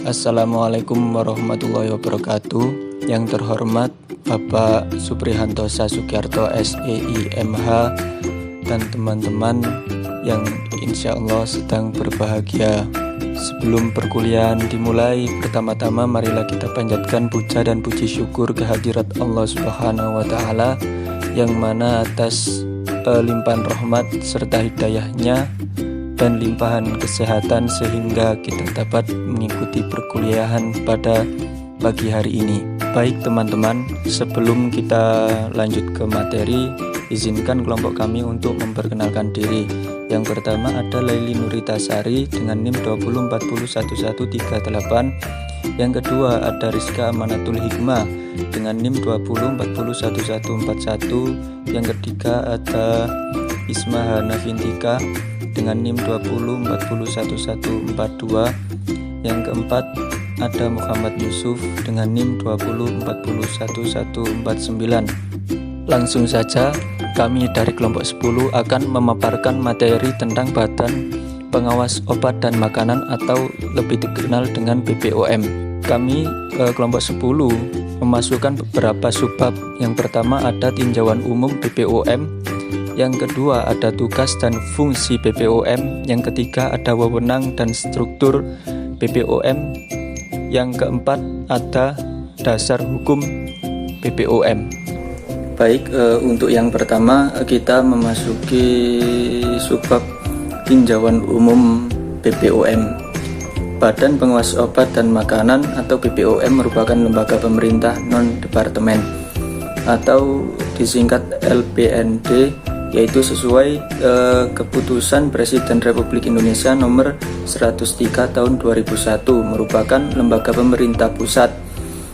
Assalamualaikum warahmatullahi wabarakatuh. Yang terhormat Bapak Suprihanto Sasugiarto SEI MH dan teman-teman yang insya Allah sedang berbahagia. Sebelum perkuliahan dimulai, pertama-tama marilah kita panjatkan puja dan puji syukur kehadirat Allah Subhanahu wa Ta'ala, yang mana atas limpahan rahmat serta hidayahnya dan limpahan kesehatan sehingga kita dapat mengikuti perkuliahan pada pagi hari ini. Baik teman-teman, sebelum kita lanjut ke materi, izinkan kelompok kami untuk memperkenalkan diri. Yang pertama ada Laili Nuritasari dengan NIM 204011138. Yang kedua ada Rizka Amanatul Hikmah dengan NIM 204011141. Yang ketiga ada Isma Hanafintika dengan NIM 204011142. Yang keempat ada Muhammad Yusuf dengan NIM 2041149. Langsung saja, kami dari kelompok 10 akan memaparkan materi tentang Badan Pengawas Obat dan Makanan atau lebih dikenal dengan BPOM. Kami kelompok 10 memasukkan beberapa subbab. Yang pertama ada tinjauan umum BPOM. Yang kedua ada tugas dan fungsi BPOM. Yang ketiga ada wewenang dan struktur BPOM. Yang keempat ada dasar hukum BPOM. Baik, untuk yang pertama kita memasuki subbab tinjauan umum BPOM. Badan Pengawas Obat dan Makanan atau BPOM merupakan lembaga pemerintah non-departemen atau disingkat LPND, yaitu sesuai keputusan Presiden Republik Indonesia nomor 103 tahun 2001, merupakan lembaga pemerintah pusat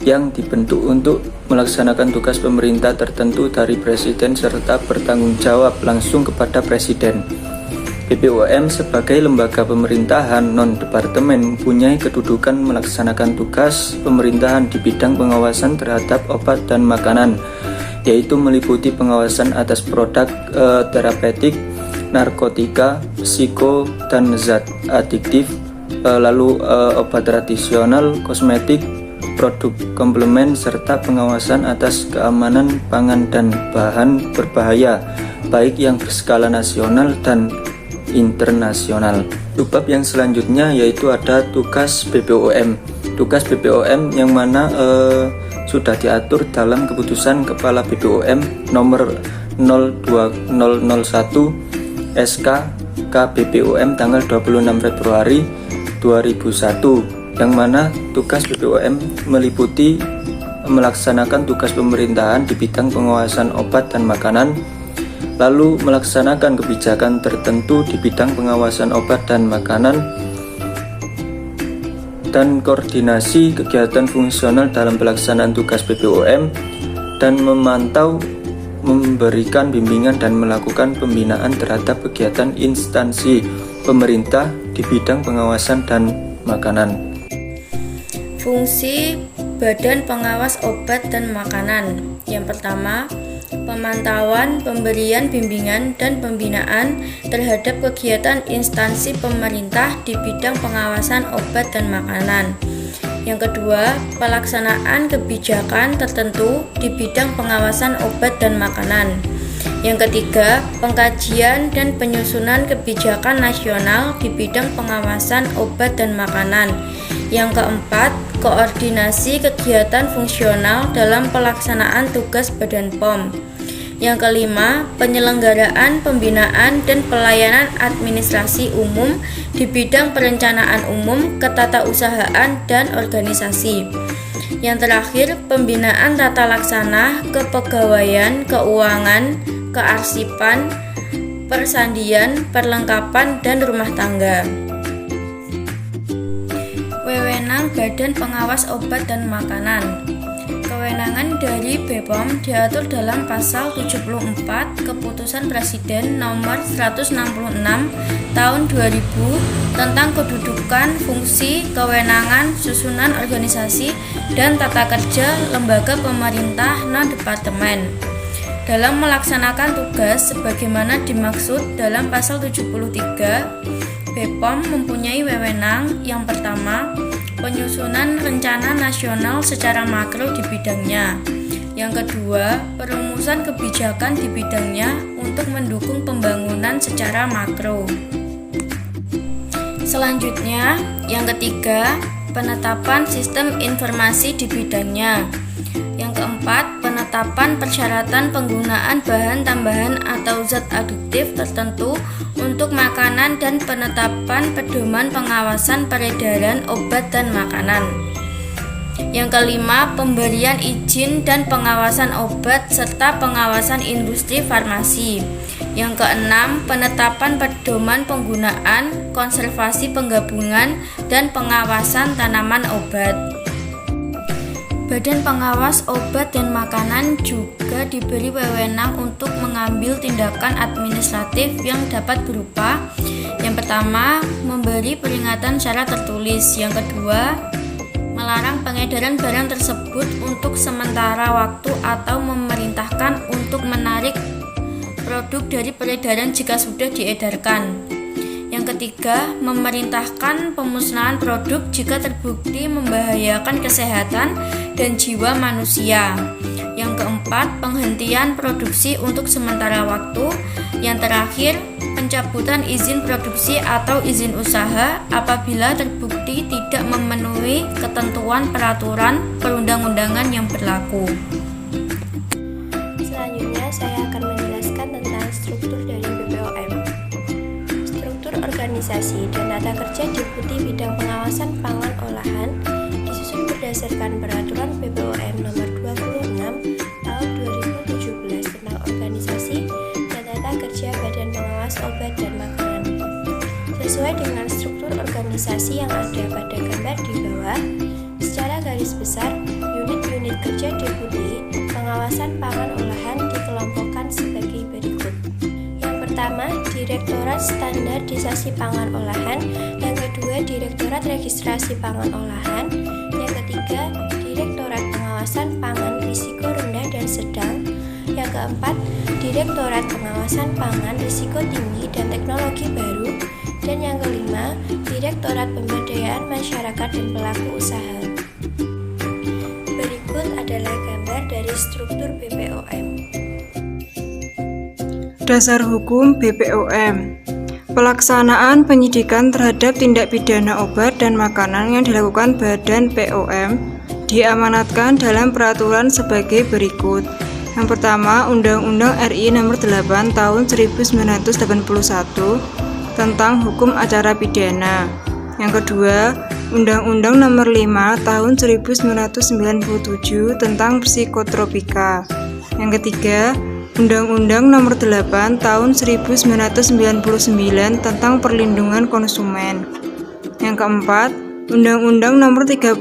yang dibentuk untuk melaksanakan tugas pemerintah tertentu dari Presiden serta bertanggung jawab langsung kepada Presiden. BPOM sebagai lembaga pemerintahan non-departemen mempunyai kedudukan melaksanakan tugas pemerintahan di bidang pengawasan terhadap obat dan makanan, yaitu meliputi pengawasan atas produk terapeutik, narkotika, psiko, dan zat adiktif, lalu obat tradisional, kosmetik, produk komplemen, serta pengawasan atas keamanan pangan dan bahan berbahaya, baik yang berskala nasional dan internasional. Subbab yang selanjutnya yaitu ada tugas BPOM. Tugas BPOM yang mana sudah diatur dalam keputusan Kepala BPOM nomor 02001 SK KBPOM tanggal 26 Februari 2001, yang mana tugas BPOM meliputi melaksanakan tugas pemerintahan di bidang pengawasan obat dan makanan, lalu melaksanakan kebijakan tertentu di bidang pengawasan obat dan makanan, dan koordinasi kegiatan fungsional dalam pelaksanaan tugas BPOM, dan memantau, memberikan bimbingan dan melakukan pembinaan terhadap kegiatan instansi pemerintah di bidang pengawasan dan makanan. Fungsi Badan Pengawas Obat dan Makanan. Yang pertama, pemantauan, pemberian bimbingan dan pembinaan terhadap kegiatan instansi pemerintah di bidang pengawasan obat dan makanan. Yang kedua, pelaksanaan kebijakan tertentu di bidang pengawasan obat dan makanan. Yang ketiga, pengkajian dan penyusunan kebijakan nasional di bidang pengawasan obat dan makanan. Yang keempat, koordinasi kegiatan fungsional dalam pelaksanaan tugas Badan POM. Yang kelima, penyelenggaraan, pembinaan, dan pelayanan administrasi umum di bidang perencanaan umum, ketatausahaan, dan organisasi. Yang terakhir, pembinaan tata laksana, kepegawaian, keuangan, kearsipan, persandian, perlengkapan, dan rumah tangga. Wewenang Badan Pengawas Obat dan Makanan. Kewenangan dari BPOM diatur dalam pasal 74 Keputusan Presiden nomor 166 tahun 2000 tentang kedudukan, fungsi, kewenangan, susunan organisasi, dan tata kerja lembaga pemerintah non-departemen. Dalam melaksanakan tugas sebagaimana dimaksud dalam pasal 73, BPOM mempunyai wewenang yang pertama, penyusunan rencana nasional secara makro di bidangnya. Yang kedua, perumusan kebijakan di bidangnya untuk mendukung pembangunan secara makro. Selanjutnya, yang ketiga, penetapan sistem informasi di bidangnya. Yang keempat, penetapan persyaratan penggunaan bahan tambahan atau zat adiktif tertentu untuk makanan dan penetapan pedoman pengawasan peredaran obat dan makanan. Yang kelima, pemberian izin dan pengawasan obat serta pengawasan industri farmasi. Yang keenam, penetapan pedoman penggunaan, konservasi penggabungan, dan pengawasan tanaman obat. Badan Pengawas Obat dan Makanan juga diberi wewenang untuk mengambil tindakan administratif yang dapat berupa: yang pertama, memberi peringatan secara tertulis; yang kedua, melarang pengedaran barang tersebut untuk sementara waktu atau memerintahkan untuk menarik produk dari peredaran jika sudah diedarkan. Yang ketiga, memerintahkan pemusnahan produk jika terbukti membahayakan kesehatan dan jiwa manusia. Yang keempat, penghentian produksi untuk sementara waktu. Yang terakhir, pencabutan izin produksi atau izin usaha apabila terbukti tidak memenuhi ketentuan peraturan perundang-undangan yang berlaku. Selanjutnya, saya akan menjelaskan tentang struktur dari BPOM. Struktur organisasi dan tata kerja Deputi Bidang Pengawasan Pangan Olahan disusun berdasarkan Peraturan BPOM Nomor 26 Tahun 2017 tentang organisasi dan tata kerja Badan Pengawas Obat dan Makanan. Sesuai dengan struktur organisasi yang ada pada gambar di bawah, secara garis besar, unit-unit kerja Deputi Pengawasan Pangan Olahan dikelompokkan sebagai berikut. Yang pertama, Direktorat Standarisasi Pangan Olahan. Yang kedua, Direktorat Registrasi Pangan Olahan. Yang ketiga, Direktorat Pengawasan Pangan Risiko Rendah dan Sedang. Yang keempat, Direktorat Pengawasan Pangan Risiko Tinggi dan Teknologi Baru. Dan yang kelima, Direktorat Pemberdayaan Masyarakat dan Pelaku Usaha. Berikut adalah gambar dari struktur BPOM. Dasar Hukum BPOM. Pelaksanaan penyidikan terhadap tindak pidana obat dan makanan yang dilakukan Badan POM diamanatkan dalam peraturan sebagai berikut. Yang pertama, Undang-Undang RI Nomor 8 Tahun 1981 tentang Hukum Acara Pidana. Yang kedua, Undang-Undang Nomor 5 Tahun 1997 tentang Psikotropika. Yang ketiga, Undang-Undang Nomor 8 Tahun 1999 tentang Perlindungan Konsumen. Yang keempat, Undang-Undang Nomor 35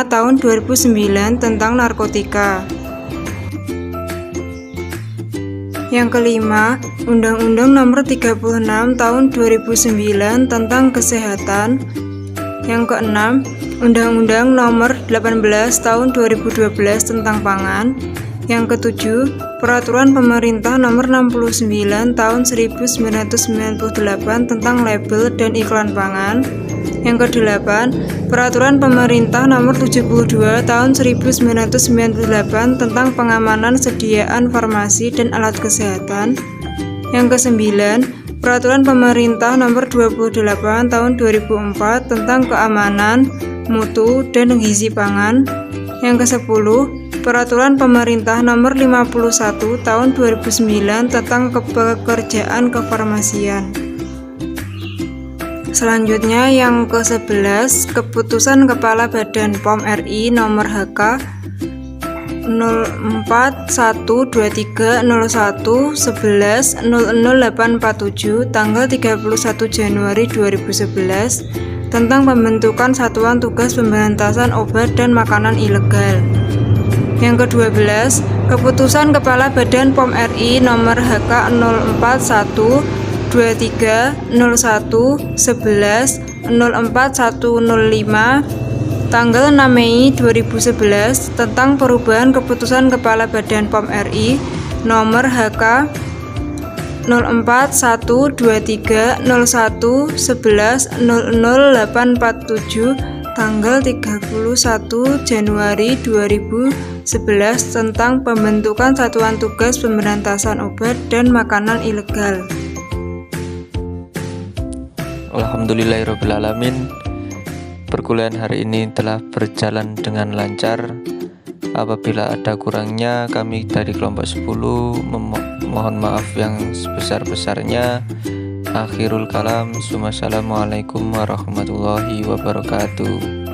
Tahun 2009 tentang Narkotika. Yang kelima, Undang-Undang Nomor 36 Tahun 2009 tentang Kesehatan. Yang keenam, Undang-Undang Nomor 18 Tahun 2012 tentang Pangan. Yang ketujuh, Peraturan Pemerintah Nomor 69 Tahun 1998 tentang label dan iklan pangan. Yang kedelapan, Peraturan Pemerintah Nomor 72 Tahun 1998 tentang pengamanan sediaan farmasi dan alat kesehatan. Yang kesembilan, Peraturan Pemerintah Nomor 28 Tahun 2004 tentang keamanan, mutu, dan gizi pangan. Yang kesepuluh, Peraturan Pemerintah Nomor 51 Tahun 2009 tentang pekerjaan kefarmasian. Selanjutnya yang ke-11, Keputusan Kepala Badan POM RI Nomor HK 04/123/01/11/00847 tanggal 31 Januari 2011 tentang pembentukan Satuan Tugas Pemberantasan Obat dan Makanan Ilegal. Yang ke-12, Keputusan Kepala Badan POM RI Nomor HK 04/123/01/11/04105 tanggal 6 Mei 2011 tentang perubahan Keputusan Kepala Badan POM RI Nomor HK 04/123/01/11/00847 tanggal 31 Januari 2011 tentang pembentukan Satuan Tugas Pemberantasan Obat dan Makanan Ilegal. Alhamdulillahirrabbilalamin. Perkuliahan hari ini telah berjalan dengan lancar. Apabila ada kurangnya, kami dari kelompok 10 mohon maaf yang sebesar-besarnya. Akhirul kalam. Wassalamualaikum warahmatullahi wabarakatuh.